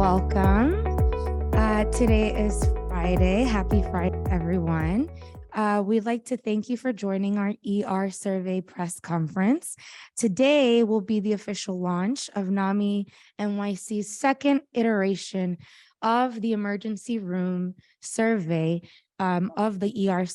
welcome. Today is Friday. Happy Friday, everyone. We'd like to thank you for joining our ER survey press conference. Today will be the official launch of NAMI-NYC's second iteration of the emergency room survey of the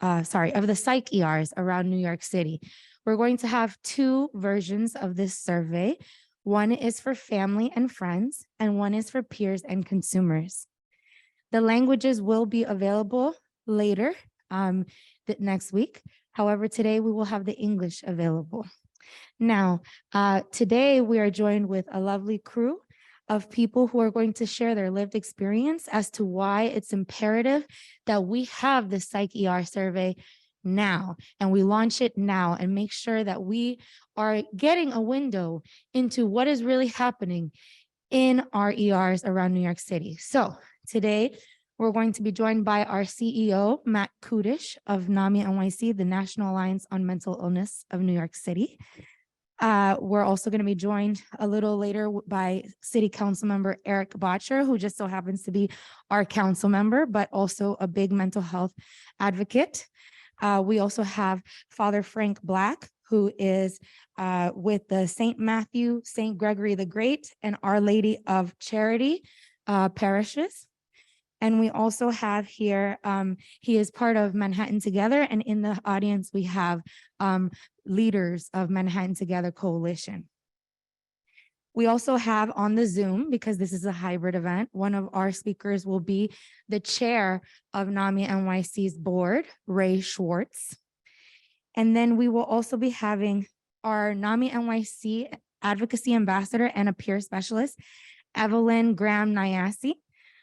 of the psych ERs around New York City. We're going to have two versions of this survey. One is for family and friends, and one is for peers and consumers. The languages will be available later next week. However, today we will have the English available. Now, today we are joined with a lovely crew of people who are going to share their lived experience as to why it's imperative that we have the Psych ER survey now, and we launch it now and make sure that we are getting a window into what is really happening in our ERs around New York City. So today we're going to be joined by our CEO, Matt Kudish of NAMI-NYC, the National Alliance on Mental Illness of New York City. We're also going to be joined a little later by City Council member Eric Botcher, who just so happens to be our council member, but also a big mental health advocate. We also have Father Frank Black, who is with the St. Matthew, St. Gregory the Great, and Our Lady of Charity parishes. And we also have here, he is part of Manhattan Together, and in the audience we have leaders of Manhattan Together Coalition. We also have on the Zoom, because this is a hybrid event, one of our speakers will be the chair of NAMI-NYC's board, Ray Schwartz. And then we will also be having our NAMI-NYC advocacy ambassador and a peer specialist, Evelyn Graham-Nyasi,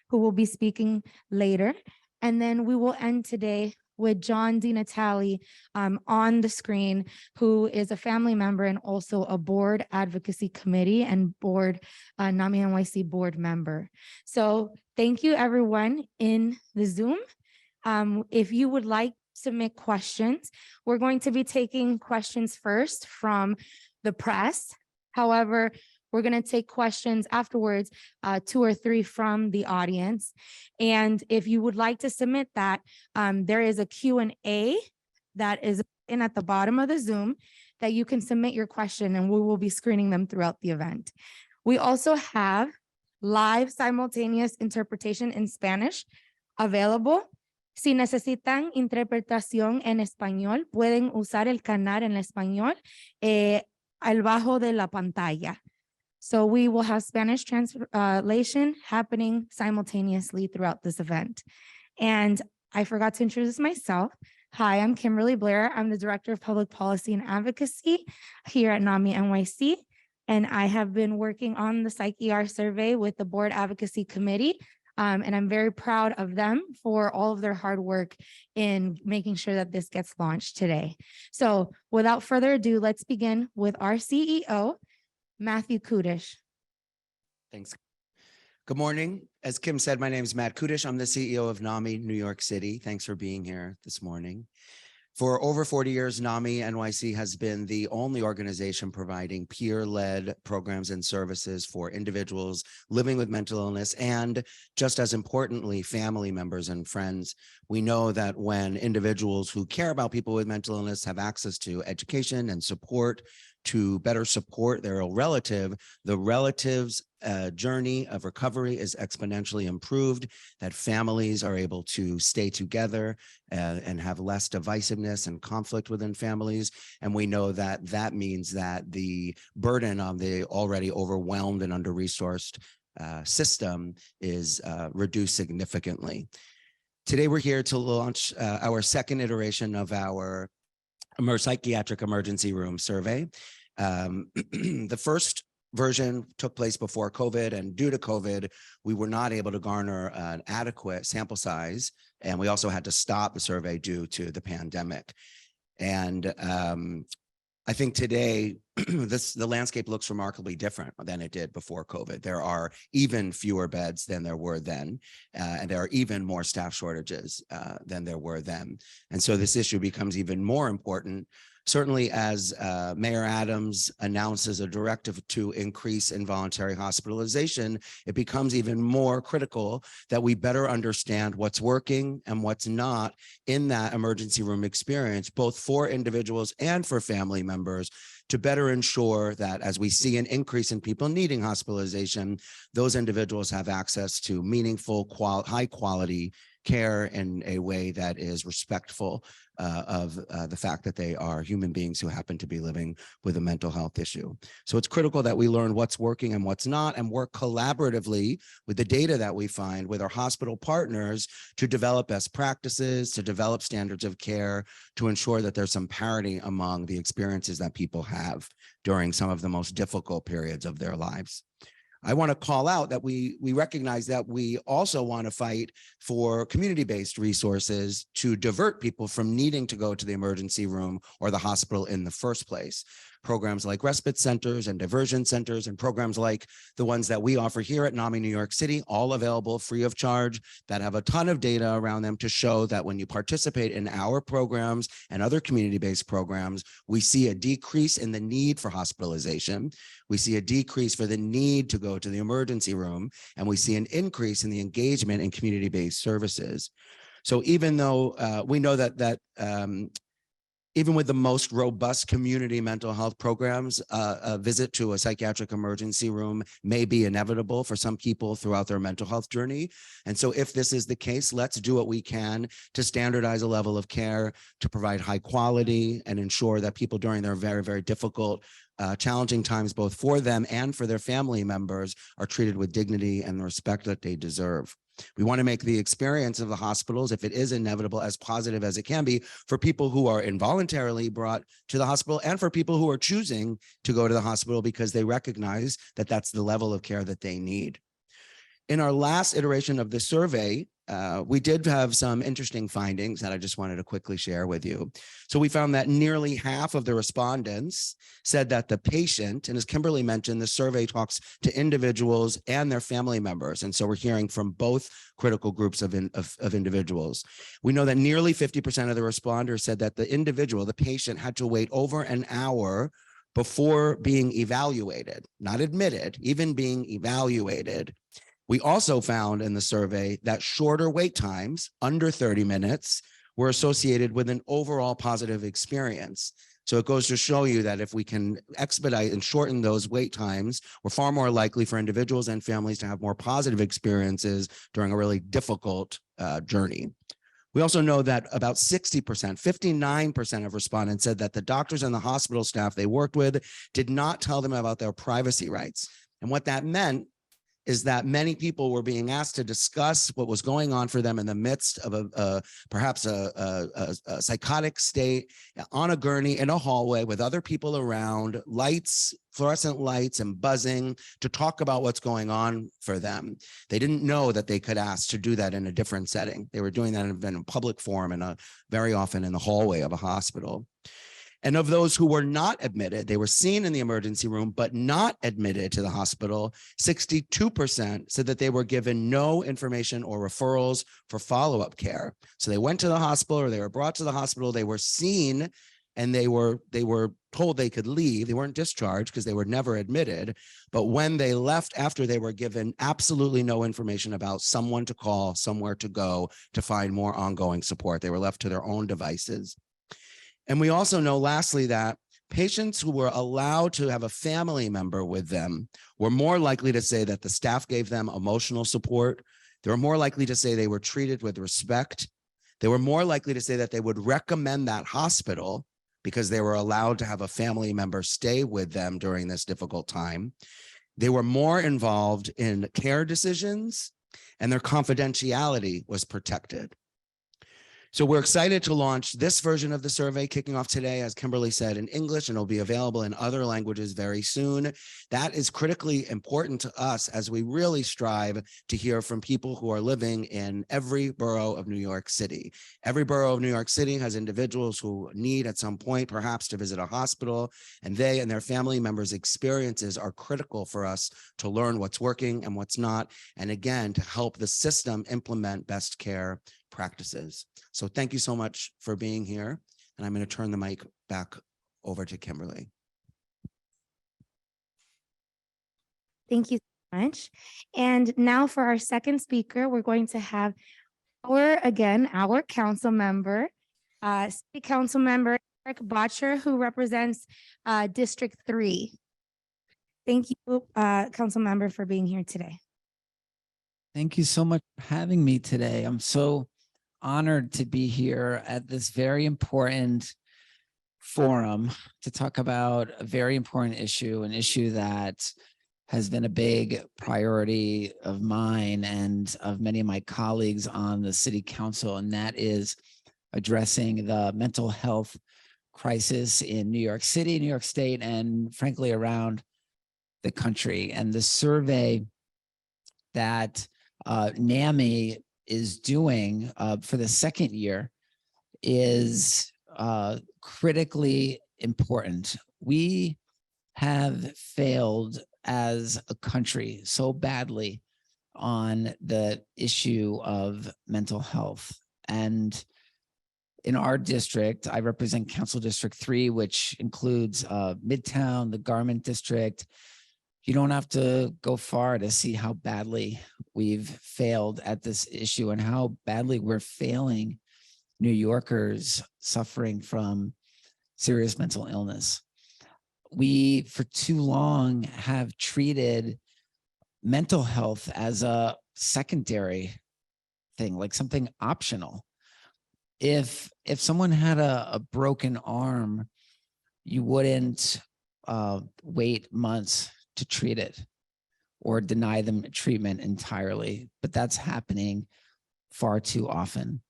who will be speaking later. And then we will end today with John DiNatale on the screen, who is a family member and also a board advocacy committee and board NAMI-NYC board member. So thank you everyone in the Zoom. If you would like to submit questions, we're going to be taking questions first from the press. However, we're going to take questions afterwards, 2 or 3 from the audience. And if you would like to submit that, there is a Q&A that is in at the bottom of the Zoom that you can submit your question, and we will be screening them throughout the event. We also have live simultaneous interpretation in Spanish available. Si necesitan interpretación en español, pueden usar el canal en español al bajo de la pantalla. So we will have Spanish translation happening simultaneously throughout this event. And I forgot to introduce myself. Hi, I'm Kimberly Blair. I'm the Director of Public Policy and Advocacy here at NAMI-NYC. And I have been working on the Psych ER survey with the Board Advocacy Committee. And I'm very proud of them for all of their hard work in making sure that this gets launched today. So without further ado, let's begin with our CEO, Matthew Kudish. Thanks. Good morning. As Kim said, my name is Matt Kudish. I'm the CEO of NAMI New York City. Thanks for being here this morning. For over 40 years, NAMI-NYC has been the only organization providing peer-led programs and services for individuals living with mental illness and, just as importantly, family members and friends. We know that when individuals who care about people with mental illness have access to education and support to better support their relative, the relative's journey of recovery is exponentially improved, that families are able to stay together and have less divisiveness and conflict within families. And we know that that means that the burden on the already overwhelmed and under-resourced system is reduced significantly. Today, we're here to launch our second iteration of our psychiatric emergency room survey. The first version took place before COVID, and due to COVID, we were not able to garner an adequate sample size, and we also had to stop the survey due to the pandemic. And I think today, the landscape looks remarkably different than it did before COVID. There are even fewer beds than there were then, and there are even more staff shortages than there were then. And so this issue becomes even more important Certainly, as Mayor Adams announces a directive to increase involuntary hospitalization, it becomes even more critical that we better understand what's working and what's not in that emergency room experience, both for individuals and for family members, to better ensure that as we see an increase in people needing hospitalization, those individuals have access to meaningful, high quality care in a way that is respectful of the fact that they are human beings who happen to be living with a mental health issue. So it's critical that we learn what's working and what's not, and work collaboratively with the data that we find with our hospital partners to develop best practices, to develop standards of care, to ensure that there's some parity among the experiences that people have during some of the most difficult periods of their lives. I want to call out that we recognize that we also want to fight for community-based resources to divert people from needing to go to the emergency room or the hospital in the first place. Programs like respite centers and diversion centers, and programs like the ones that we offer here at NAMI New York City, all available free of charge, that have a ton of data around them to show that when you participate in our programs and other community-based programs, we see a decrease in the need for hospitalization. We see a decrease for the need to go to the emergency room, and we see an increase in the engagement in community-based services. So even though we know that even with the most robust community mental health programs, a visit to a psychiatric emergency room may be inevitable for some people throughout their mental health journey. And so if this is the case, let's do what we can to standardize a level of care, to provide high quality, and ensure that people during their very, very difficult, challenging times, both for them and for their family members, are treated with dignity and the respect that they deserve. We want to make the experience of the hospitals, if it is inevitable, as positive as it can be for people who are involuntarily brought to the hospital and for people who are choosing to go to the hospital because they recognize that that's the level of care that they need. In our last iteration of the survey, we did have some interesting findings that I just wanted to quickly share with you. So we found that nearly half of the respondents said that the patient, and as Kimberly mentioned, the survey talks to individuals and their family members. And so we're hearing from both critical groups of individuals. We know that nearly 50% of the responders said that the individual, the patient, had to wait over an hour before being evaluated, not admitted, even being evaluated. We also found in the survey that shorter wait times, under 30 minutes, were associated with an overall positive experience. So it goes to show you that if we can expedite and shorten those wait times, we're far more likely for individuals and families to have more positive experiences during a really difficult journey. We also know that about 60%, 59% of respondents said that the doctors and the hospital staff they worked with did not tell them about their privacy rights. And what that meant is that many people were being asked to discuss what was going on for them in the midst of perhaps a psychotic state, on a gurney in a hallway with other people around, lights, fluorescent lights and buzzing, to talk about what's going on for them. They didn't know that they could ask to do that in a different setting. They were doing that in a public forum and very often in the hallway of a hospital. And of those who were not admitted, they were seen in the emergency room, but not admitted to the hospital, 62% said that they were given no information or referrals for follow-up care. So they went to the hospital or they were brought to the hospital, they were seen, and they were told they could leave. They weren't discharged because they were never admitted. But when they left after, they were given absolutely no information about someone to call, somewhere to go to find more ongoing support. They were left to their own devices. And we also know, lastly, that patients who were allowed to have a family member with them were more likely to say that the staff gave them emotional support. They were more likely to say they were treated with respect. They were more likely to say that they would recommend that hospital because they were allowed to have a family member stay with them during this difficult time. They were more involved in care decisions, and their confidentiality was protected. So we're excited to launch this version of the survey kicking off today, as Kimberly said, in English, and it'll be available in other languages very soon. That is critically important to us as we really strive to hear from people who are living in every borough of New York City. Every borough of New York City has individuals who need at some point perhaps to visit a hospital, and they and their family members' experiences are critical for us to learn what's working and what's not, and again, to help the system implement best care practices. So thank you so much for being here. And I'm going to turn the mic back over to Kimberly. Thank you so much. And now for our second speaker, we're going to have our council member, City Council Member Eric Botcher, who represents District 3. Thank you, Council Member, for being here today. Thank you so much for having me today. I'm so honored to be here at this very important forum to talk about a very important issue, an issue that has been a big priority of mine and of many of my colleagues on the City Council, and that is addressing the mental health crisis in New York City, New York State, and frankly, around the country. And the survey that NAMI is doing for the second year is critically important. We have failed as a country so badly on the issue of mental health. And in our district, I represent Council District 3, which includes Midtown, the Garment District. You don't have to go far to see how badly we've failed at this issue and how badly we're failing New Yorkers suffering from serious mental illness. We, for too long, have treated mental health as a secondary thing, like something optional. If someone had a broken arm, you wouldn't wait months to treat it or deny them treatment entirely, but that's happening far too often.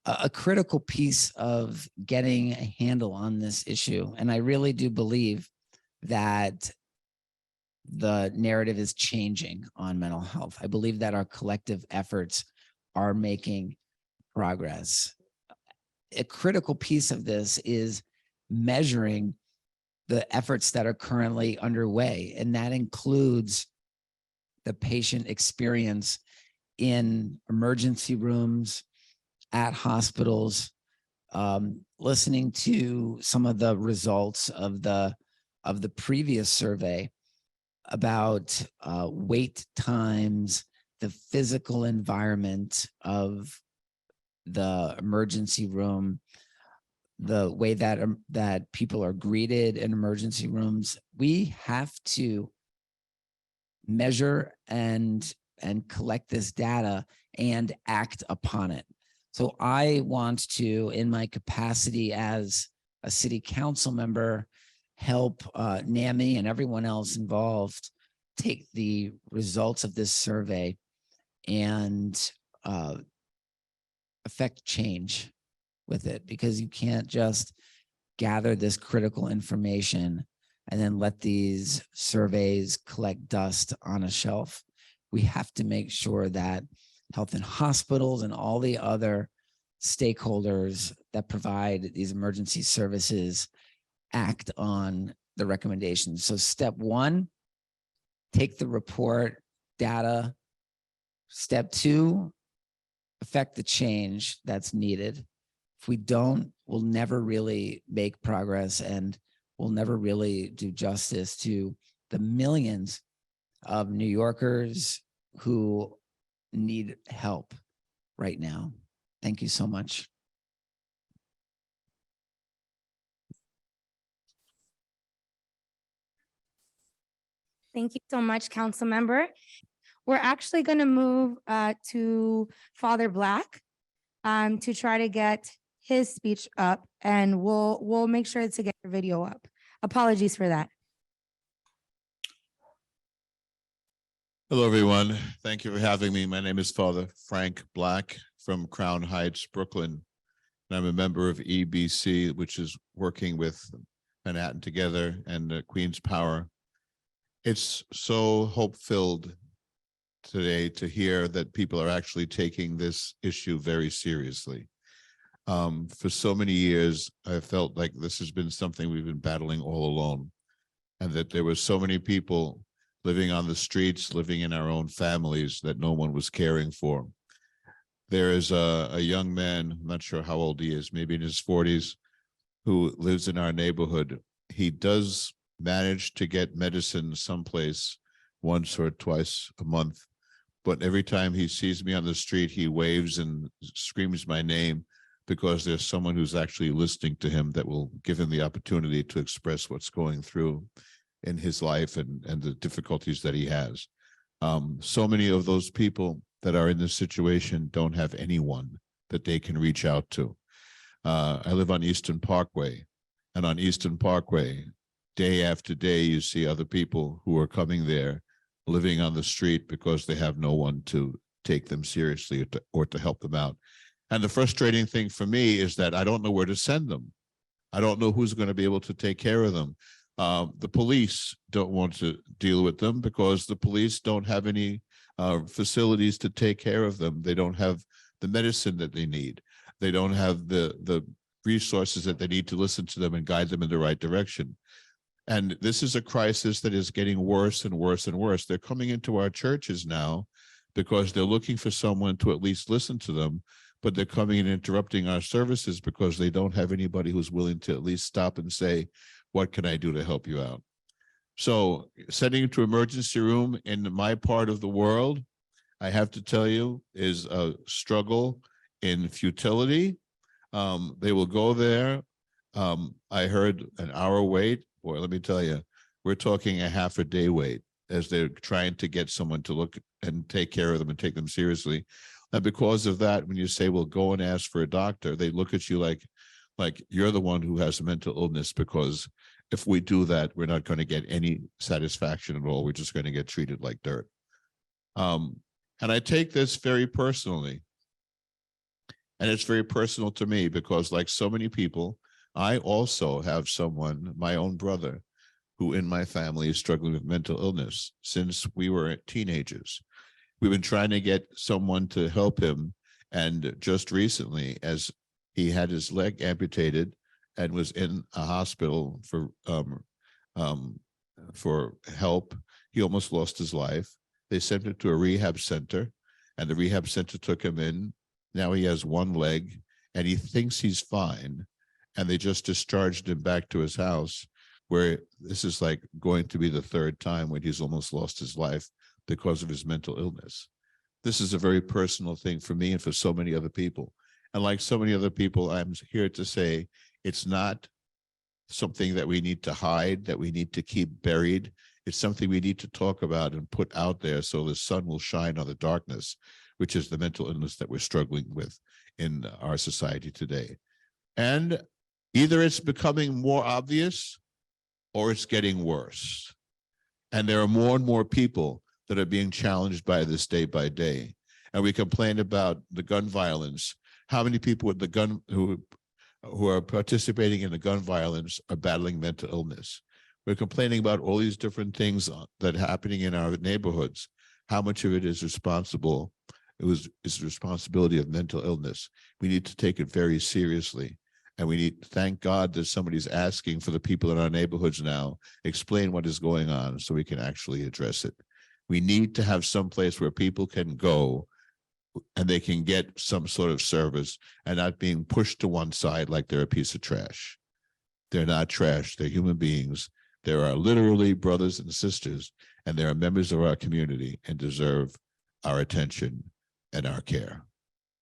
A critical piece of getting a handle on this issue, and I really do believe that the narrative is changing on mental health. I believe that our collective efforts are making progress. A critical piece of this is measuring the efforts that are currently underway, and that includes the patient experience in emergency rooms, at hospitals, listening to some of the results of the previous survey about wait times, the physical environment of the emergency room, the way that people are greeted in emergency rooms. We have to measure and collect this data and act upon it. So I want to, in my capacity as a city council member, help NAMI and everyone else involved take the results of this survey and affect change with it, because you can't just gather this critical information and then let these surveys collect dust on a shelf. We have to make sure that health and hospitals and all the other stakeholders that provide these emergency services act on the recommendations. So step one, take the report data. Step two, affect the change that's needed. If we don't, we'll never really make progress, and we'll never really do justice to the millions of New Yorkers who need help right now. Thank you so much. Thank you so much, Council Member. We're actually going to move to Father Black to try to get his speech up, and we'll make sure to get your video up. Apologies for that. Hello, everyone. Thank you for having me. My name is Father Frank Black from Crown Heights, Brooklyn. And I'm a member of EBC, which is working with Manhattan Together and Queen's Power. It's so hope-filled today to hear that people are actually taking this issue very seriously. For so many years, I felt like this has been something we've been battling all alone, and that there were so many people living on the streets, living in our own families that no one was caring for. There is a young man, I'm not sure how old he is, maybe in his 40s, who lives in our neighborhood, he does manage to get medicine someplace once or twice a month. But every time he sees me on the street, he waves and screams my name because there's someone who's actually listening to him that will give him the opportunity to express what's going through in his life and the difficulties that he has. So many of those people that are in this situation don't have anyone that they can reach out to. I live on Eastern Parkway, and on Eastern Parkway, day after day, you see other people who are coming there, living on the street because they have no one to take them seriously or to help them out. And the frustrating thing for me is that I don't know where to send them. I don't know who's going to be able to take care of them. The police don't want to deal with them because the police don't have any facilities to take care of them. They don't have the medicine that they need. They don't have the resources that they need to listen to them and guide them in the right direction. And this is a crisis that is getting worse and worse and worse. They're coming into our churches now because they're looking for someone to at least listen to them, but they're coming and interrupting our services because they don't have anybody who's willing to at least stop and say, what can I do to help you out? So sending to emergency room in my part of the world, I have to tell you, is a struggle in futility. They will go there. I heard an hour wait, or let me tell you, we're talking a half a day wait as they're trying to get someone to look and take care of them and take them seriously. And because of that, when you say, well, go and ask for a doctor, they look at you like you're the one who has a mental illness, because if we do that, we're not going to get any satisfaction at all. We're just going to get treated like dirt. And I take this very personally. And it's very personal to me because, like so many people, I also have someone, my own brother, who in my family is struggling with mental illness since we were teenagers. We've been trying to get someone to help him. And just recently, as he had his leg amputated and was in a hospital for help, he almost lost his life. They sent him to a rehab center, and the rehab center took him in. Now he has one leg and he thinks he's fine. And they just discharged him back to his house, where this is like going to be the third time when he's almost lost his life because of his mental illness. This is a very personal thing for me and for so many other people. And like so many other people, I'm here to say it's not something that we need to hide, that we need to keep buried. It's something we need to talk about and put out there so the sun will shine on the darkness, which is the mental illness that we're struggling with in our society today. And either it's becoming more obvious or it's getting worse. And there are more and more people that are being challenged by this day by day. And we complain about the gun violence. How many people with the gun who are participating in the gun violence are battling mental illness? We're complaining about all these different things that are happening in our neighborhoods. How much of it is responsible? Is the responsibility of mental illness. We need to take it very seriously. And we need to thank God that somebody's asking for the people in our neighborhoods now, explain what is going on so we can actually address it. We need to have some place where people can go and they can get some sort of service and not being pushed to one side like they're a piece of trash. They're not trash. They're human beings. There are literally brothers and sisters, and they are members of our community and deserve our attention and our care.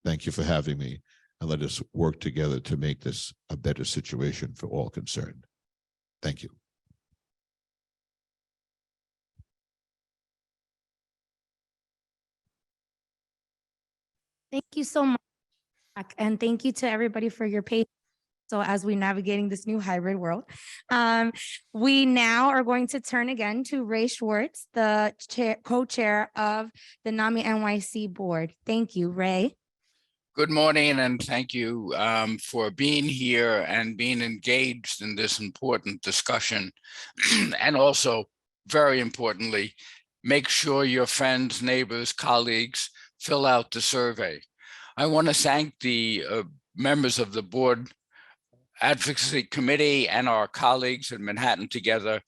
Thank you for having me, and let us work together to make this a better situation for all concerned. Thank you. Thank you so much. And thank you to everybody for your patience. So as we're navigating this new hybrid world, we now are going to turn again to Ray Schwartz, the co-chair of the NAMI-NYC board. Thank you, Ray. Good morning, and thank you for being here and being engaged in this important discussion. And also, very importantly, make sure your friends, neighbors, colleagues fill out the survey. I want to thank the members of the board advocacy committee and our colleagues in Manhattan Together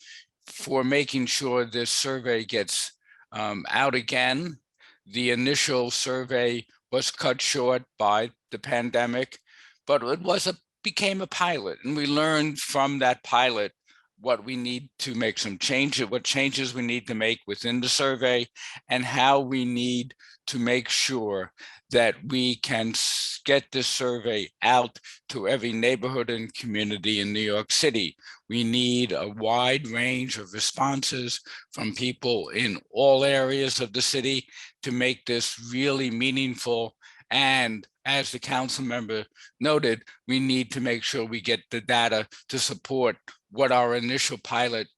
for making sure this survey gets out again. The initial survey was cut short by the pandemic, but it was a became a pilot, and we learned from that pilot what we need to make some changes, what changes we need to make within the survey, and how we need to make sure that we can get this survey out to every neighborhood and community in New York City. We need a wide range of responses from people in all areas of the city to make this really meaningful. And as the council member noted, we need to make sure we get the data to support what our initial pilot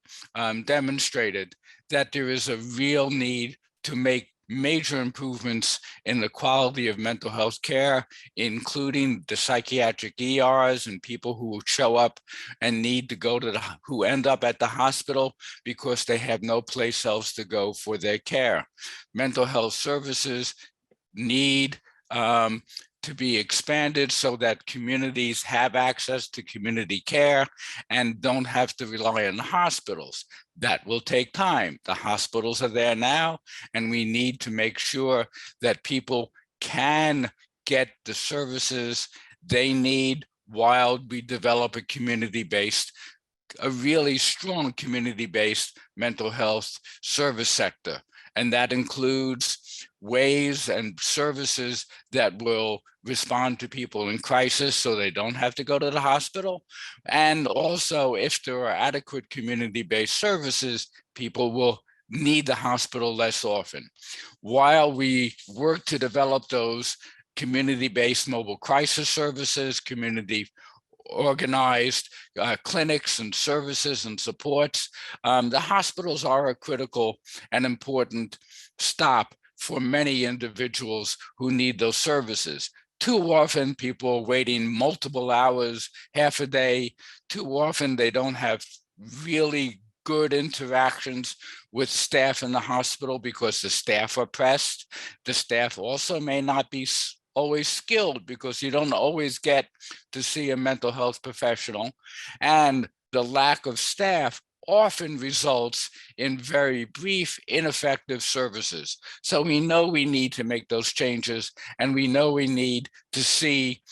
demonstrated, that there is a real need to make major improvements in the quality of mental health care, including the psychiatric ERs and people who show up and need to go to who end up at the hospital because they have no place else to go for their care. Mental health services need to be expanded so that communities have access to community care and don't have to rely on hospitals. That will take time. The hospitals are there now, and we need to make sure that people can get the services they need while we develop a really strong community-based mental health service sector. And that includes ways and services that will respond to people in crisis so they don't have to go to the hospital. And also, if there are adequate community-based services, people will need the hospital less often. While we work to develop those community-based mobile crisis services, community organized clinics and services and supports, the hospitals are a critical and important stop for many individuals who need those services. Too often people are waiting multiple hours, half a day. Too often they don't have really good interactions with staff in the hospital because the staff are pressed. The staff also may not be always skilled because you don't always get to see a mental health professional. And the lack of staff often results in very brief, ineffective services. So we know we need to make those changes, and we know we need to see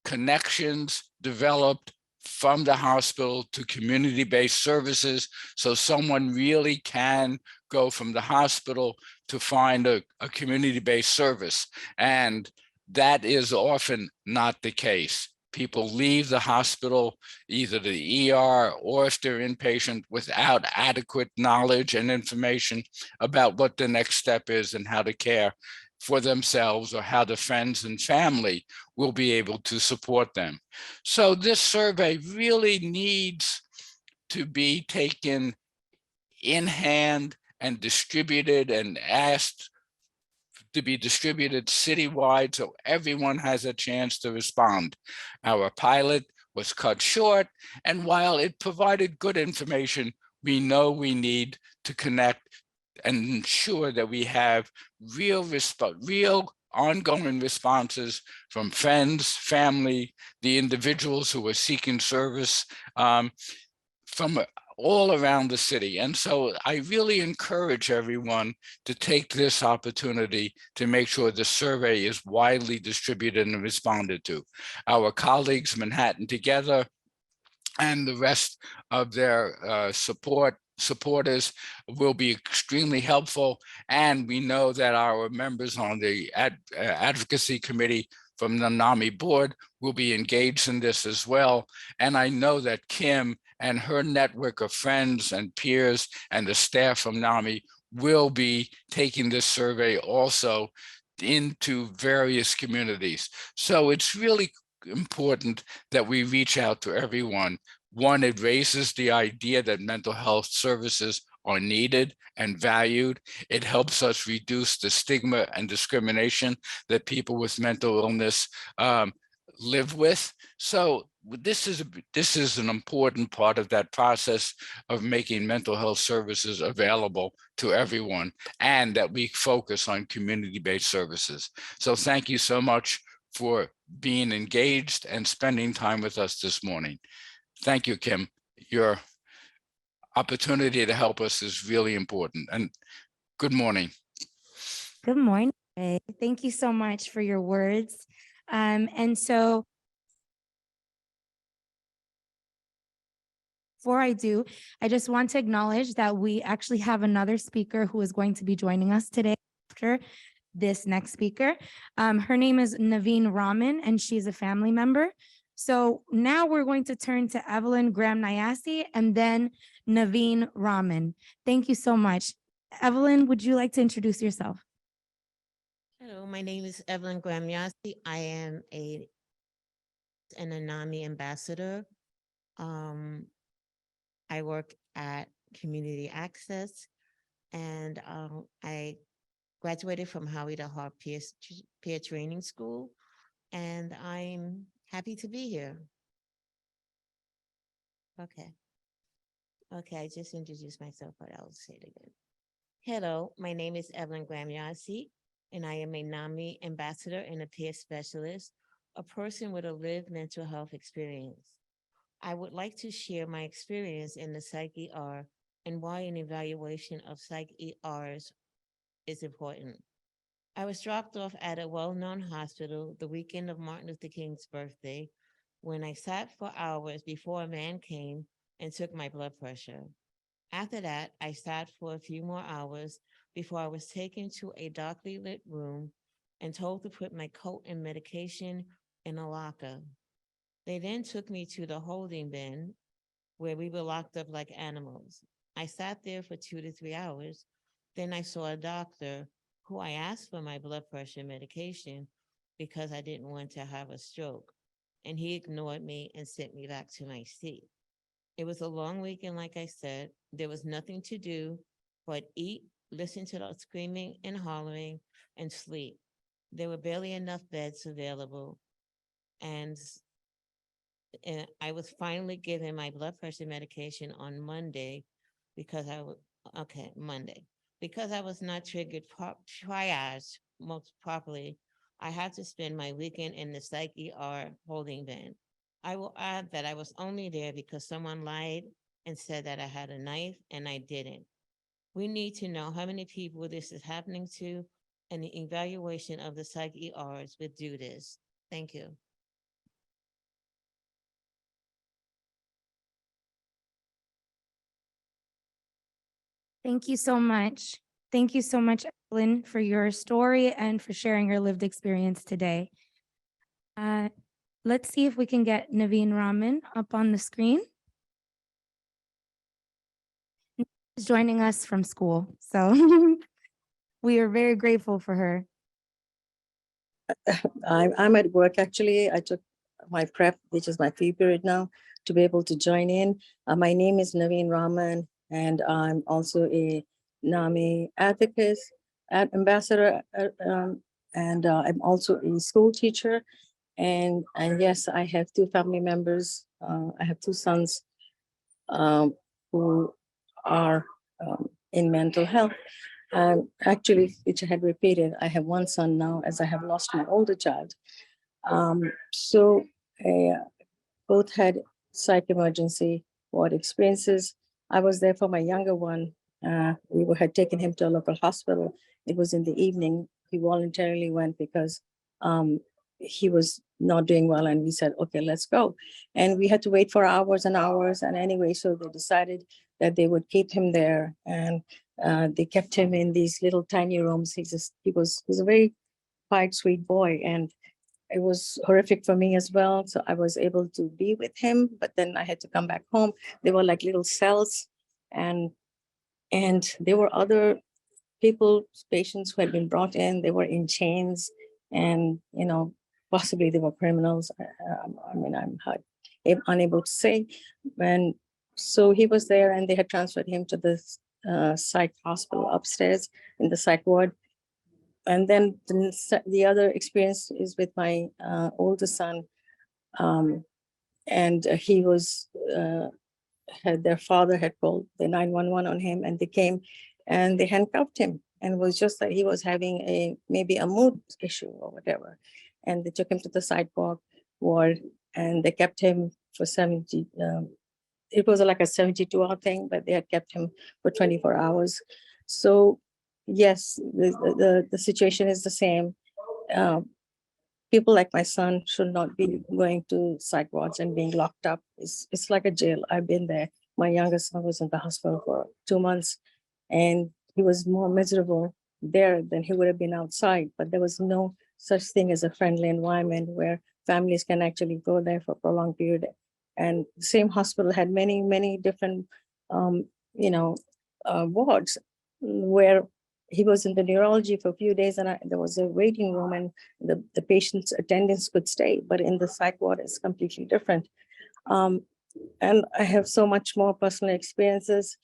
connections developed from the hospital to community-based services so someone really can go from the hospital to find a community-based service. And that is often not the case. People leave the hospital, either the ER or if they're inpatient, without adequate knowledge and information about what the next step is and how to care for themselves or how the friends and family will be able to support them. So this survey really needs to be taken in hand and distributed and asked to be distributed citywide so everyone has a chance to respond. Our pilot was cut short, and while it provided good information, we know we need to connect and ensure that we have real ongoing responses from friends, family, the individuals who are seeking service from all around the city. And so I really encourage everyone to take this opportunity to make sure the survey is widely distributed and responded to. Our colleagues, Manhattan Together, and the rest of their supporters will be extremely helpful. And we know that our members on the advocacy committee from the NAMI board will be engaged in this as well. And I know that Kim and her network of friends and peers and the staff from NAMI will be taking this survey also into various communities. So it's really important that we reach out to everyone. One, it raises the idea that mental health services are needed and valued. It helps us reduce the stigma and discrimination that people with mental illness live with. So this is an important part of that process of making mental health services available to everyone, and that we focus on community-based services. So thank you so much for being engaged and spending time with us this morning. Thank you, Kim. Your opportunity to help us is really important. And good morning. Good morning. Ray. Thank you so much for your words. And so before I do, I just want to acknowledge that we actually have another speaker who is going to be joining us today after this next speaker. Her name is Naveen Raman, and she's a family member. So now we're going to turn to Evelyn Graham-Nyasi and then Naveen Raman. Thank you so much. Evelyn, would you like to introduce yourself? Hello, my name is Evelyn Graham-Nyasi. I am an NAMI ambassador. I work at Community Access, and I graduated from Howard Hart Peer Training School, and I'm happy to be here. Okay, I just introduced myself, but I'll say it again. Hello, my name is Evelyn Graham-Nyasi, and I am a NAMI ambassador and a peer specialist, a person with a lived mental health experience. I would like to share my experience in the Psych ER and why an evaluation of Psych ERs is important. I was dropped off at a well-known hospital the weekend of Martin Luther King's birthday when I sat for hours before a man came and took my blood pressure. After that, I sat for a few more hours before I was taken to a darkly lit room and told to put my coat and medication in a locker. They then took me to the holding bin where we were locked up like animals. I sat there for 2 to 3 hours. Then I saw a doctor who I asked for my blood pressure medication because I didn't want to have a stroke. And he ignored me and sent me back to my seat. It was a long weekend, like I said. There was nothing to do but eat, listen to the screaming and hollering, and sleep. There were barely enough beds available. And I was finally given my blood pressure medication on Monday because Monday. Because I was not triggered triage most properly, I had to spend my weekend in the Psych ER holding bin. I will add that I was only there because someone lied and said that I had a knife, and I didn't. We need to know how many people this is happening to, and the evaluation of the Psych ERs would do this. Thank you. Thank you so much. Thank you so much, Evelyn, for your story and for sharing your lived experience today. Let's see if we can get Naveen Raman up on the screen. She's joining us from school, so we are very grateful for her. I'm at work, actually. I took my prep, which is my free period now, to be able to join in. My name is Naveen Raman, and I'm also a NAMI advocate, ambassador, and I'm also a school teacher. And yes, I have 2 family members. I have 2 sons who are in mental health. Actually, which I had repeated, I have 1 son now, as I have lost my older child. Both had psych emergency ward experiences. I was there for my younger one. We had taken him to a local hospital. It was in the evening. He voluntarily went because he was not doing well, and we said, okay, let's go. And we had to wait for hours and hours. And anyway, so they decided that they would keep him there, and they kept him in these little tiny rooms. He's a very quiet, sweet boy, and it was horrific for me as well. So I was able to be with him, but then I had to come back home. They were like little cells, and there were other patients who had been brought in. They were in chains, and possibly they were criminals. I'm unable to say. And so he was there, and they had transferred him to the psych hospital upstairs in the psych ward. And then the other experience is with my older son, and he was their father had called the 911 on him, and they came and they handcuffed him, and it was just that he was having maybe a mood issue or whatever, and they took him to the sidewalk ward, and they kept him for 70. It was like a 72-hour thing, but they had kept him for 24 hours. So yes, the situation is the same. People like my son should not be going to psych wards and being locked up. It's like a jail. I've been there. My youngest son was in the hospital for 2 months, and he was more miserable there than he would have been outside. But there was no such thing as a friendly environment where families can actually go there for a prolonged period. And the same hospital had many, many different, wards where he was in the neurology for a few days, and there was a waiting room, and the patient's attendance could stay. But in the psych ward, it's completely different. And I have so much more personal experiences,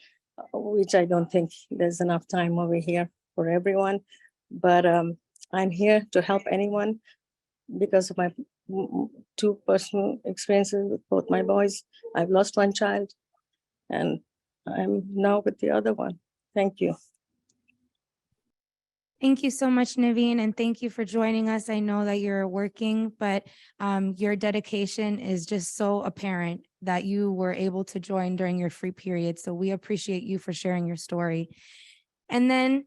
which I don't think there's enough time over here for everyone. But I'm here to help anyone because of my two personal experiences with both my boys. I've lost one child, and I'm now with the other one. Thank you. Thank you so much, Naveen, and thank you for joining us. I know that you're working, but your dedication is just so apparent that you were able to join during your free period. So we appreciate you for sharing your story. And then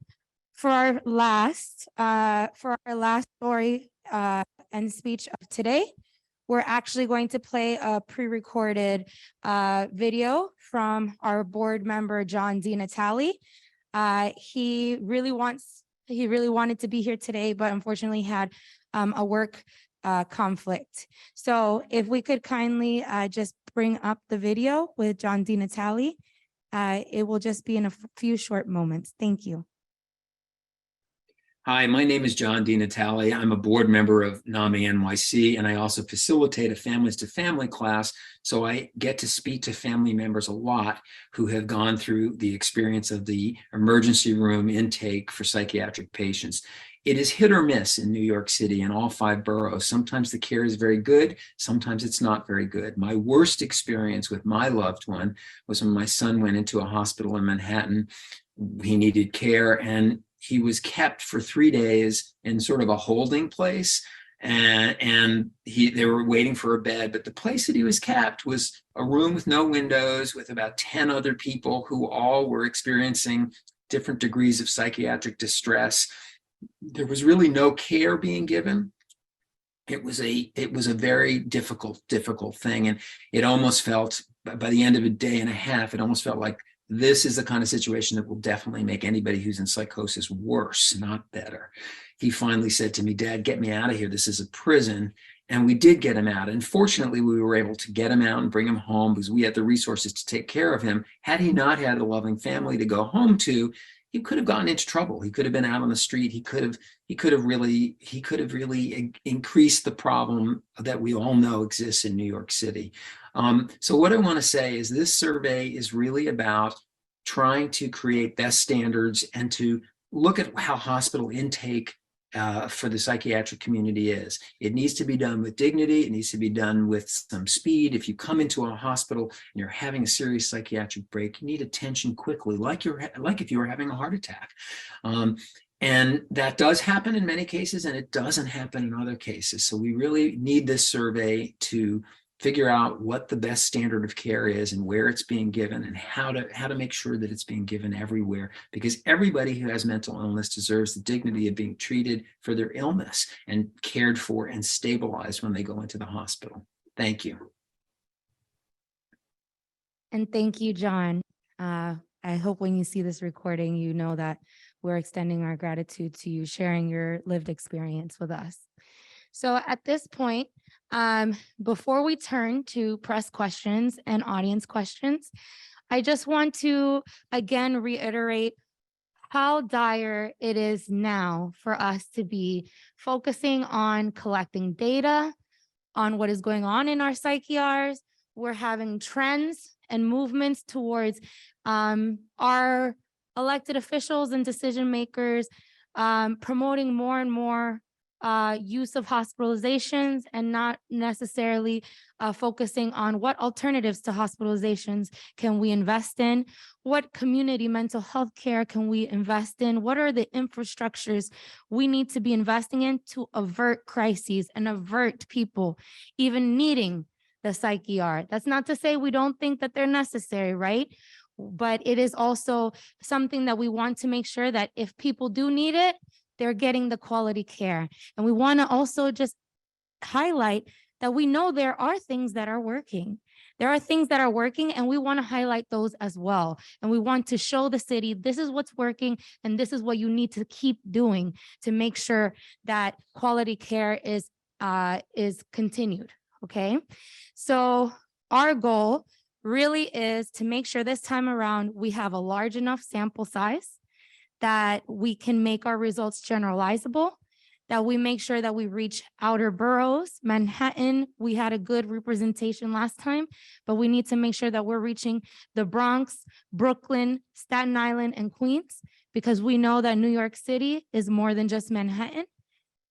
for our last story and speech of today, we're actually going to play a pre-recorded video from our board member, John DiNatale. He really wanted to be here today, but unfortunately had a work conflict. So if we could kindly just bring up the video with John DiNatale, it will just be in a few short moments. Thank you. Hi, my name is John DiNatale. I'm a board member of NAMI-NYC, and I also facilitate a families to family class. So I get to speak to family members a lot who have gone through the experience of the emergency room intake for psychiatric patients. It is hit or miss in New York City in all 5 boroughs. Sometimes the care is very good, sometimes it's not very good. My worst experience with my loved one was when my son went into a hospital in Manhattan. He needed care, and he was kept for 3 days in sort of a holding place, and they were waiting for a bed. But the place that he was kept was a room with no windows, with about 10 other people who all were experiencing different degrees of psychiatric distress. There was really no care being given. It was a very difficult thing, and it almost felt, by the end of a day and a half, it almost felt like this is the kind of situation that will definitely make anybody who's in psychosis worse, not better. He finally said to me, "Dad, get me out of here. This is a prison." And we did get him out. And fortunately, we were able to get him out and bring him home because we had the resources to take care of him. Had he not had a loving family to go home to, he could have gotten into trouble. He could have been out on the street. He could have really increased the problem that we all know exists in New York City. So what I want to say is this survey is really about trying to create best standards and to look at how hospital intake for the psychiatric community is. It needs to be done with dignity. It needs to be done with some speed. If you come into a hospital and you're having a serious psychiatric break, you need attention quickly, like if you were having a heart attack. And that does happen in many cases, and it doesn't happen in other cases. So we really need this survey to figure out what the best standard of care is and where it's being given and how to make sure that it's being given everywhere, because everybody who has mental illness deserves the dignity of being treated for their illness and cared for and stabilized when they go into the hospital. Thank you. And thank you, John. I hope when you see this recording, you know that we're extending our gratitude to you sharing your lived experience with us. So at this point, before we turn to press questions and audience questions, I just want to again reiterate how dire it is now for us to be focusing on collecting data on what is going on in our psych-ERs. We're having trends and movements towards our elected officials and decision makers promoting more and more use of hospitalizations and not necessarily focusing on what alternatives to hospitalizations can we invest in, what community mental health care can we invest in, what are the infrastructures we need to be investing in to avert crises and avert people even needing the psych-ER. That's not to say we don't think that they're necessary, right? But it is also something that we want to make sure that if people do need it, they're getting the quality care. And we want to also just highlight that we know there are things that are working. There are things that are working, and we want to highlight those as well. And we want to show the city, this is what's working, and this is what you need to keep doing to make sure that quality care is continued, okay? So our goal really is to make sure this time around we have a large enough sample size that we can make our results generalizable, that we make sure that we reach outer boroughs. Manhattan, we had a good representation last time, but we need to make sure that we're reaching the Bronx, Brooklyn, Staten Island, and Queens, because we know that New York City is more than just Manhattan.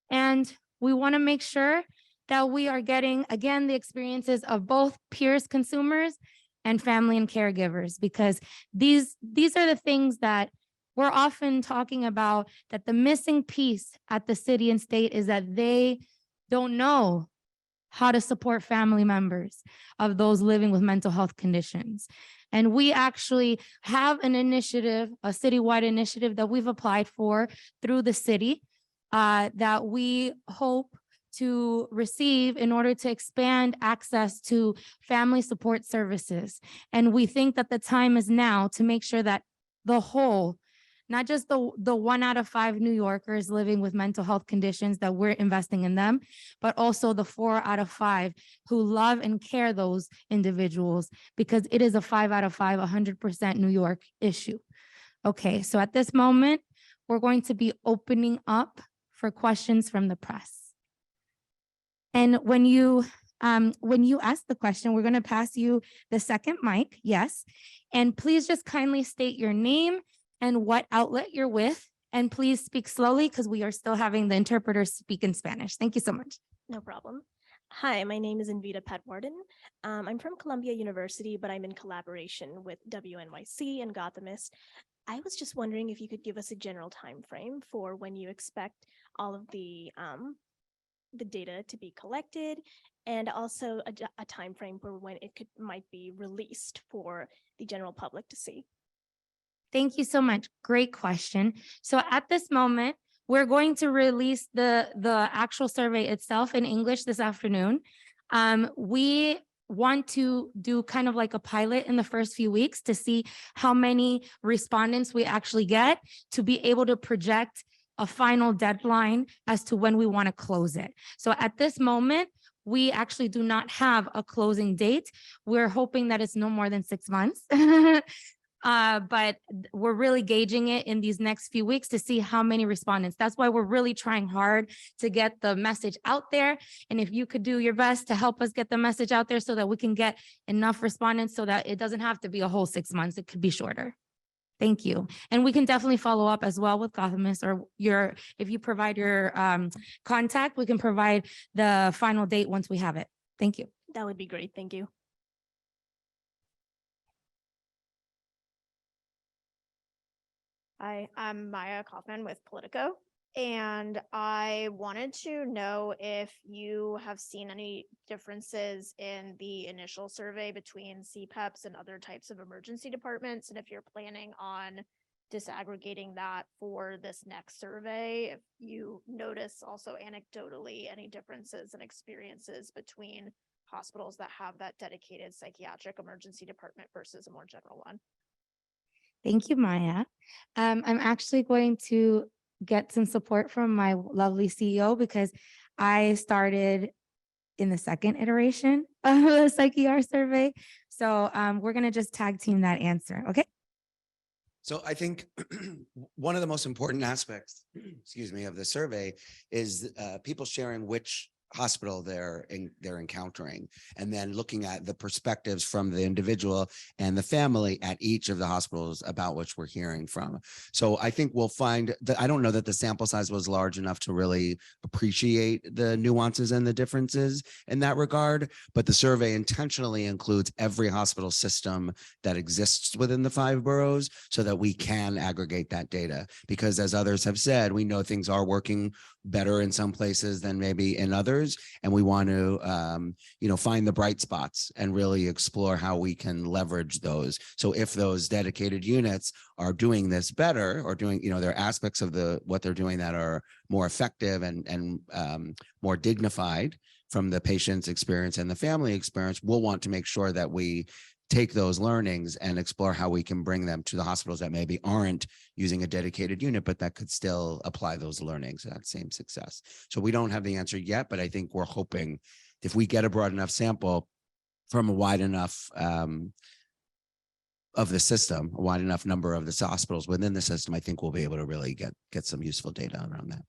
And we want to make sure that we are getting, again, the experiences of both peers, consumers, and family and caregivers, because these are the things that we're often talking about, that the missing piece at the city and state is that they don't know how to support family members of those living with mental health conditions. And we actually have an initiative, a citywide initiative that we've applied for through the city that we hope to receive in order to expand access to family support services. And we think that the time is now to make sure that the whole, not just the 1 out of 5 New Yorkers living with mental health conditions, that we're investing in them, but also the 4 out of 5 who love and care those individuals, because it is a 5 out of 5, 100% New York issue. Okay, so at this moment, we're going to be opening up for questions from the press. And when you ask the question, we're going to pass you the second mic, yes. And please just kindly state your name and what outlet you're with. And please speak slowly, because we are still having the interpreters speak in Spanish. Thank you so much. No problem. Hi, my name is Invita Petwarden. I'm from Columbia University, but I'm in collaboration with WNYC and Gothamist. I was just wondering if you could give us a general time frame for when you expect all of the data to be collected, and also a time frame for when it might be released for the general public to see. Thank you so much. Great question. So at this moment, we're going to release the actual survey itself in English this afternoon. We want to do kind of like a pilot in the first few weeks to see how many respondents we actually get, to be able to project a final deadline as to when we want to close it. So at this moment, we actually do not have a closing date. We're hoping that it's no more than 6 months. But we're really gauging it in these next few weeks to see how many respondents. That's why we're really trying hard to get the message out there. And if you could do your best to help us get the message out there so that we can get enough respondents, so that it doesn't have to be a whole 6 months, it could be shorter. Thank you. And we can definitely follow up as well with Gothamist, or if you provide your contact, we can provide the final date once we have it. Thank you. That would be great. Thank you. Hi, I'm Maya Kaufman with Politico, and I wanted to know if you have seen any differences in the initial survey between CPEPs and other types of emergency departments, and if you're planning on disaggregating that for this next survey, if you notice also anecdotally any differences in experiences between hospitals that have that dedicated psychiatric emergency department versus a more general one. Thank you, Maya. I'm actually going to get some support from my lovely CEO, because I started in the second iteration of the PsychR survey. So we're going to just tag team that answer. Okay. So I think one of the most important aspects, excuse me, of the survey is people sharing which hospital they're encountering, and then looking at the perspectives from the individual and the family at each of the hospitals about which we're hearing from. So I think we'll find that, I don't know that the sample size was large enough to really appreciate the nuances and the differences in that regard, but the survey intentionally includes every hospital system that exists within the 5 boroughs so that we can aggregate that data, because as others have said, we know things are working better in some places than maybe in others. And we want to, find the bright spots and really explore how we can leverage those. So if those dedicated units are doing this better, or doing, there are aspects of what they're doing that are more effective and more dignified from the patient's experience and the family experience, we'll want to make sure that we take those learnings and explore how we can bring them to the hospitals that maybe aren't using a dedicated unit, but that could still apply those learnings, that same success. So we don't have the answer yet, but I think we're hoping if we get a broad enough sample from a wide enough of the system, a wide enough number of the hospitals within the system, I think we'll be able to really get some useful data around that.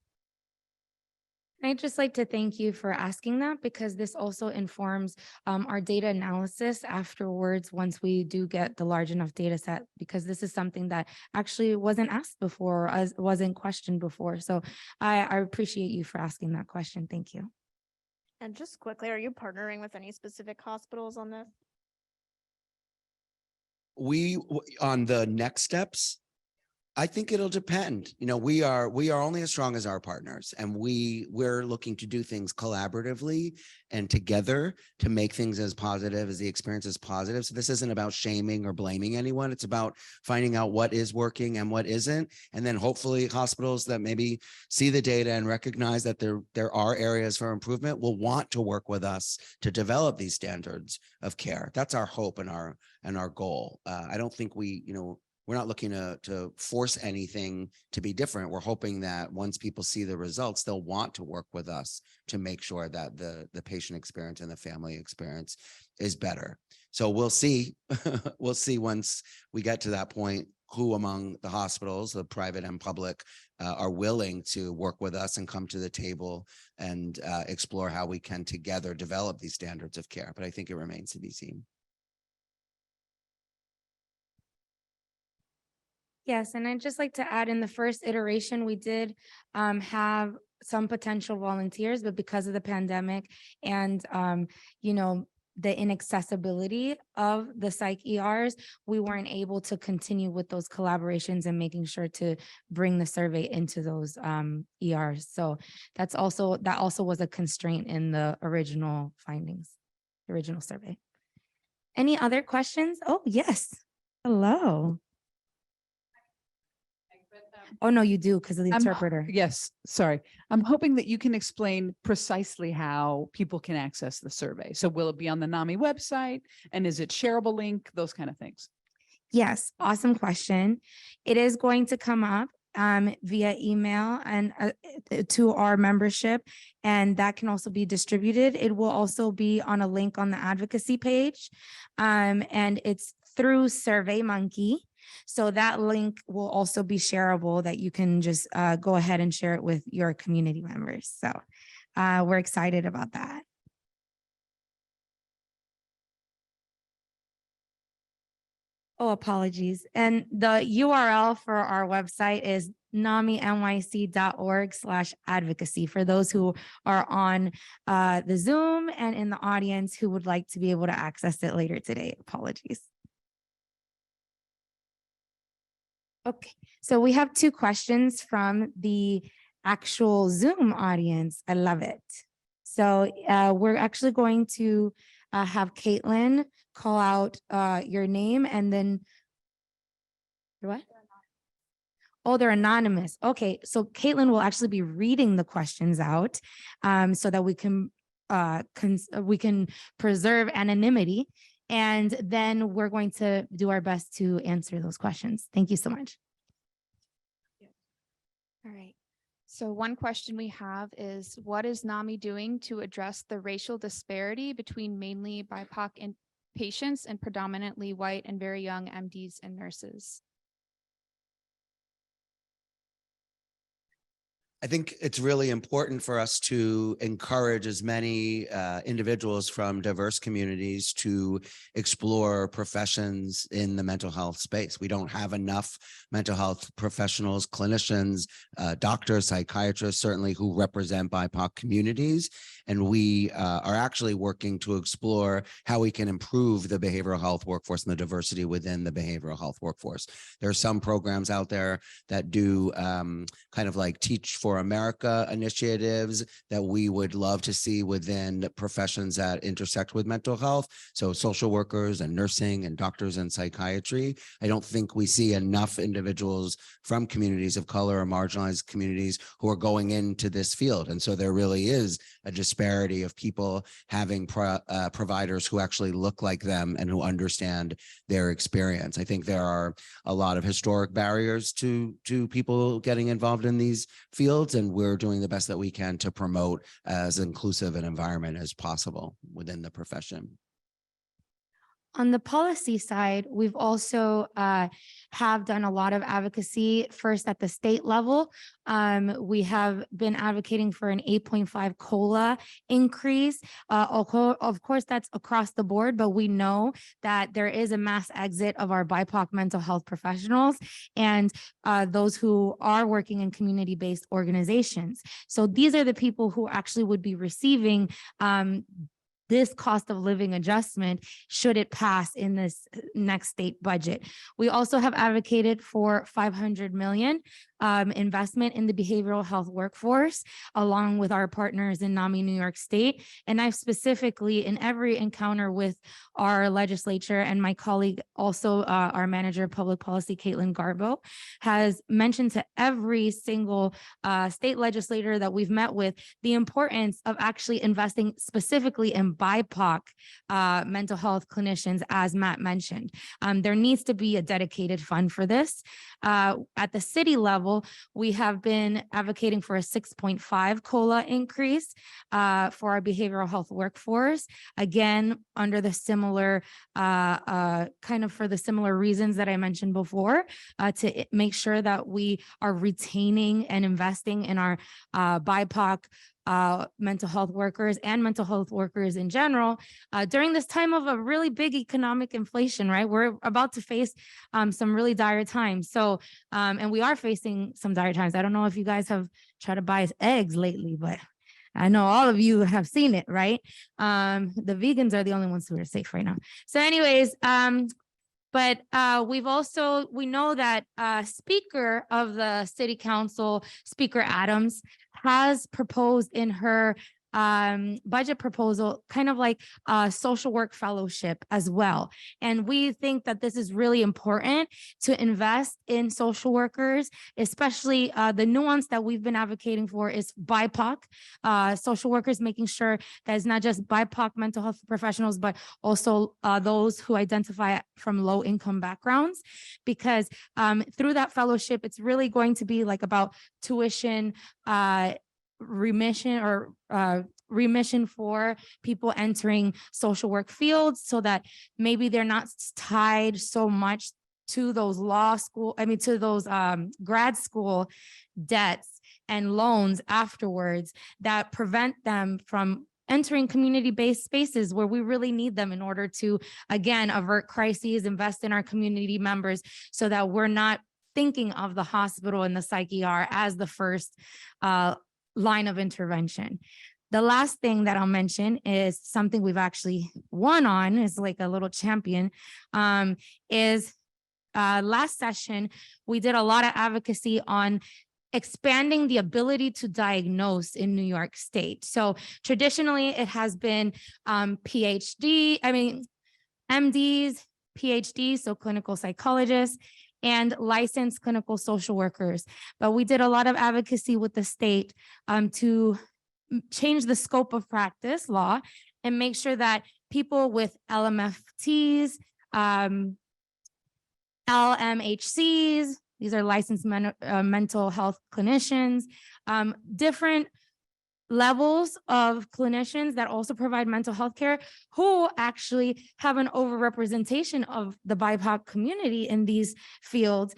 I'd just like to thank you for asking that, because this also informs our data analysis afterwards once we do get the large enough data set, because this is something that actually wasn't asked before, wasn't questioned before. So I appreciate you for asking that question. Thank you. And just quickly, are you partnering with any specific hospitals on this? On the next steps, I think it'll depend. You know, we are only as strong as our partners, and we're looking to do things collaboratively and together to make things as positive as the experience is positive. So this isn't about shaming or blaming anyone. It's about finding out what is working and what isn't. And then hopefully hospitals that maybe see the data and recognize that there are areas for improvement will want to work with us to develop these standards of care. That's our hope and our goal. I don't think we're not looking to force anything to be different. We're hoping that once people see the results, they'll want to work with us to make sure that the patient experience and the family experience is better. So we'll see. We'll see once we get to that point, who among the hospitals, the private and public, are willing to work with us and come to the table and explore how we can together develop these standards of care. But I think it remains to be seen. Yes, and I'd just like to add, in the first iteration, we did have some potential volunteers, but because of the pandemic and, the inaccessibility of the psych ERs, we weren't able to continue with those collaborations and making sure to bring the survey into those ERs. So that also was a constraint in the original findings, the original survey. Any other questions? Oh, yes. Hello. Oh, no, you do, because of the interpreter. Yes, sorry. I'm hoping that you can explain precisely how people can access the survey. So will it be on the NAMI website, and is it shareable link, those kind of things? Yes, awesome question. It is going to come up via email and to our membership, and that can also be distributed. It will also be on a link on the advocacy page, and it's through SurveyMonkey. So that link will also be shareable, that you can just go ahead and share it with your community members. So we're excited about that. Oh, apologies. And the URL for our website is NAMI-NYC.org/advocacy for those who are on the Zoom and in the audience who would like to be able to access it later today. Apologies. Okay, so we have 2 questions from the actual Zoom audience. I love it. So we're actually going to have Caitlin call out your name, and then what? Oh, they're anonymous. Okay, so Caitlin will actually be reading the questions out so that we can preserve anonymity. And then we're going to do our best to answer those questions. Thank you so much. All right. So one question we have is, what is NAMI doing to address the racial disparity between mainly BIPOC patients and predominantly white and very young MDs and nurses? I think it's really important for us to encourage as many individuals from diverse communities to explore professions in the mental health space. We don't have enough mental health professionals, clinicians, doctors, psychiatrists, certainly, who represent BIPOC communities. And we are actually working to explore how we can improve the behavioral health workforce and the diversity within the behavioral health workforce. There are some programs out there that do kind of like teach for for America initiatives that we would love to see within professions that intersect with mental health. So social workers and nursing and doctors and psychiatry. I don't think we see enough individuals from communities of color or marginalized communities who are going into this field. And so there really is a disparity of people having providers who actually look like them and who understand their experience. I think there are a lot of historic barriers to people getting involved in these fields, and we're doing the best that we can to promote as inclusive an environment as possible within the profession. On the policy side, we've also have done a lot of advocacy first at the state level. We have been advocating for an 8.5 COLA increase. Of course, that's across the board, but we know that there is a mass exit of our BIPOC mental health professionals and those who are working in community-based organizations. So these are the people who actually would be receiving this cost of living adjustment should it pass in this next state budget. We also have advocated for 500 million investment in the behavioral health workforce, along with our partners in NAMI-New York State. And I've specifically, in every encounter with our legislature, and my colleague, also our manager of public policy, Caitlin Garbo, has mentioned to every single state legislator that we've met with the importance of actually investing specifically in BIPOC mental health clinicians, as Matt mentioned. There needs to be a dedicated fund for this. At the city level, we have been advocating for a 6.5 COLA increase for our behavioral health workforce. Again, under the similar, for the similar reasons that I mentioned before, to make sure that we are retaining and investing in our BIPOC mental health workers and mental health workers in general during this time of a really big economic inflation, right? We're about to face some really dire times. So, and we are facing some dire times. I don't know if you guys have tried to buy eggs lately, but I know all of you have seen it, right? The vegans are the only ones who are safe right now. So anyways, but we know that Speaker of the City Council, Speaker Adams, has proposed in her budget proposal kind of like a social work fellowship as well. And we think that this is really important to invest in social workers, especially the nuance that we've been advocating for is BIPOC social workers, making sure that it's not just BIPOC mental health professionals, but also those who identify from low income backgrounds, because through that fellowship, it's really going to be like about tuition remission for people entering social work fields, so that maybe they're not tied so much to those grad school debts and loans afterwards that prevent them from entering community-based spaces where we really need them in order to, again, avert crises, invest in our community members, so that we're not thinking of the hospital and the psych ER as the first line of intervention. The last thing that I'll mention is something we've actually won on, is like a little champion, is last session, we did a lot of advocacy on expanding the ability to diagnose in New York State. So traditionally it has been MDs, PhDs, so clinical psychologists, and licensed clinical social workers. But we did a lot of advocacy with the state to change the scope of practice law and make sure that people with LMFTs, LMHCs, these are licensed mental health clinicians, different levels of clinicians that also provide mental health care, who actually have an overrepresentation of the BIPOC community in these fields,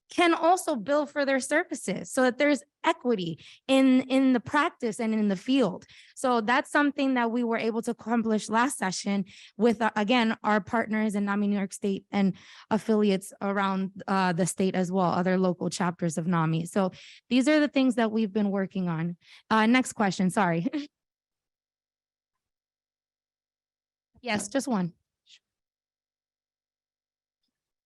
can also bill for their services, so that there's equity in the practice and in the field. So that's something that we were able to accomplish last session with, again, our partners in NAMI-New York State and affiliates around the state as well, other local chapters of NAMI. So these are the things that we've been working on. Next question, sorry. Yes, just one.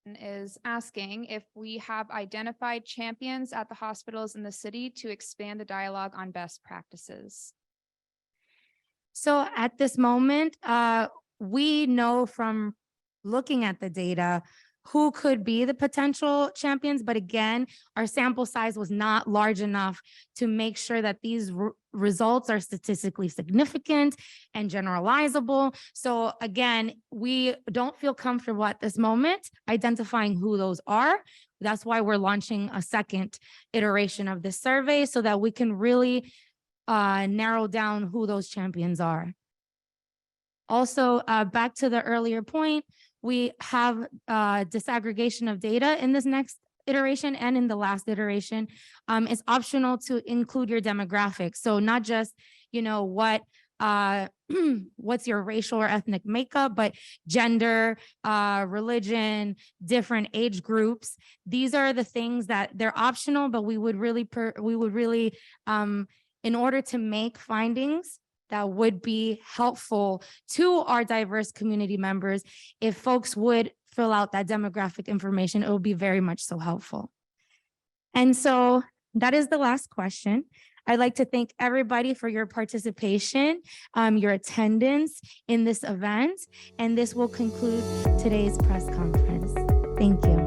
is asking if we have identified champions at the hospitals in the city to expand the dialogue on best practices. So at this moment, we know from looking at the data who could be the potential champions. But again, our sample size was not large enough to make sure that these results are statistically significant and generalizable. So again, we don't feel comfortable at this moment identifying who those are. That's why we're launching a second iteration of this survey so that we can really narrow down who those champions are. Also, back to the earlier point, we have disaggregation of data in this next iteration and in the last iteration. It's optional to include your demographics. So not just, what what's your racial or ethnic makeup, but gender, religion, different age groups. These are the things that they're optional, but we would really, in order to make findings that would be helpful to our diverse community members, if folks would fill out that demographic information, it will be very much so helpful. And so that is the last question. I'd like to thank everybody for your participation, your attendance in this event, and this will conclude today's press conference. Thank you.